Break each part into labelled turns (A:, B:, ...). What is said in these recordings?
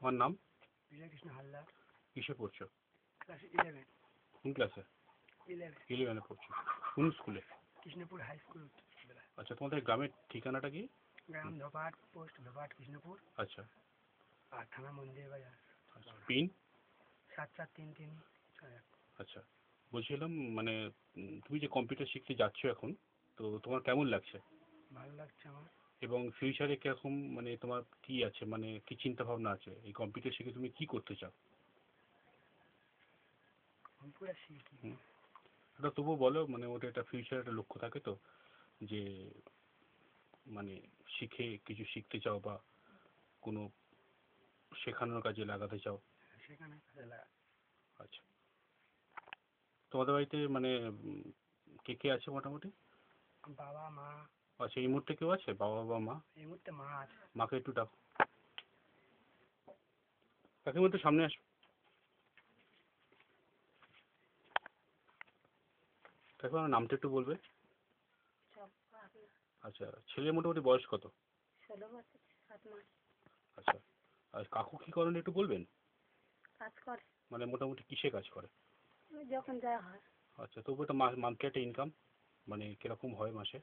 A: তোমার নাম?
B: বিজয় কৃষ্ণ হালদার।
A: কিসে পড়ছো?
B: ক্লাস 11।
A: কোন ক্লাসে?
B: 11
A: 11 এ পড়ছো। কোন স্কুলে?
B: Krishnapur high school Uttarbela.
A: আচ্ছা, তোমাদের গ্রামের ঠিকানাটা কি?
B: গ্রাম ধোপাট, পোস্ট ধোপাট, কৃষ্ণপুর।
A: আচ্ছা
B: আর থানা মন্দির বাজার।
A: আচ্ছা। পিন?
B: 743361।
A: আচ্ছা, বলছিলাম মানে তুমি যে কম্পিউটার শিখতে যাচ্ছ এখন, তো তোমার কেমন লাগছে?
B: ভালো লাগছে আমার।
A: এবং ফিউচারে কিরকম মানে তোমার কি আছে, মানে কি চিন্তা ভাবনা আছে এই কম্পিউটার শিখে তুমি কি করতে চাও?
B: কম্পিউটার শিখি।
A: ওটা তবুও বলো, মানে ওটা একটা ফিউচার একটা লক্ষ্য থাকে তো, যে মানে শিখে কিছু শিখতে চাও বা কোনো শেখানোর কাজে লাগাতে চাও।
B: সেখানে কাজে লাগা।
A: আচ্ছা, তোমাদের বাড়িতে মানে কে কে আছে মোটামুটি?
B: বাবা মা।
A: আচ্ছা, এই মুহূর্তে কেউ আছে, বাবা বা মা?
B: এই মুহূর্তে মা আছে।
A: মাকে একটু ডাকো। কাকিমা একটু সামনে আসো। কাকিমা নামটা একটু বলবে? আচ্ছা, ছেলের মোটামুটি বয়স কত?
B: 16 বছর 7 মাস।
A: আচ্ছা, আর কাকু কি করেন একটু বলবেন?
B: কাজ করে।
A: মানে মোটামুটি কিসে কাজ করে?
B: যখন যা হয়।
A: আচ্ছা, তবু একটা মান্থলি একটা ইনকাম মানে কিরকম হয় মাসে?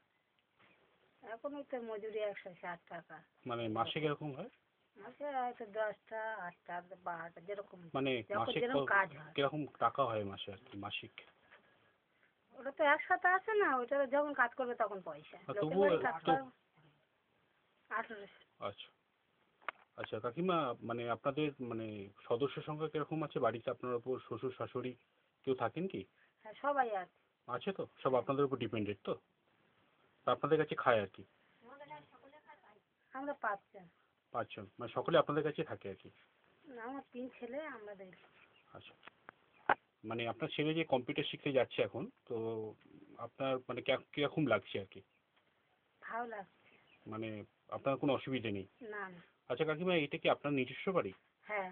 B: এখন ওই তো মজুরি 160 টাকা।
A: মানে মাসে কিরকম হয়?
B: মাসে হয়তো 10টা 8টা 12টা যেরকম,
A: মানে
B: যখন
A: মাসে
B: যেরকম কাজ হয়।
A: কিরকম টাকা হয় মাসে আর কি, মাসিক?
B: ওটা তো একসাথে আসে না, ওইটা যখন কাজ করবে তখন পয়সা। লোকের
A: তবুও
B: বাড়ি কাজ
A: তো।
B: করো 1800।
A: আচ্ছা আচ্ছা কাকিমা, মানে আপনাদের মানে সদস্য সংখ্যা কিরকম আছে বাড়িতে? আপনার উপর শ্বশুর শাশুড়ি কেউ থাকেন কি?
B: হ্যাঁ সবাই আছে।
A: আছে তো, সব আপনাদের উপর ডিপেন্ডেড তো? তা আপনাদের কাছে খায় আর কি?
B: আমরা 5 জন।
A: 5 জন, মানে সকলে আপনাদের কাছে থাকে আর কি?
B: না, আমার 3 ছেলে, আমরা 2।
A: আচ্ছা, মানে আপনার ছেলে যে কম্পিউটার শিখতে যাচ্ছে এখন, তো আপনার মানে কিরকম লাগছে আর কি?
B: ভালো লাগছে।
A: মানে আপনার কোনো অসুবিধে নেই?
B: না না।
A: আচ্ছা কাকিমা, এটা কি আপনার নিজস্ব বাড়ি?
B: হ্যাঁ।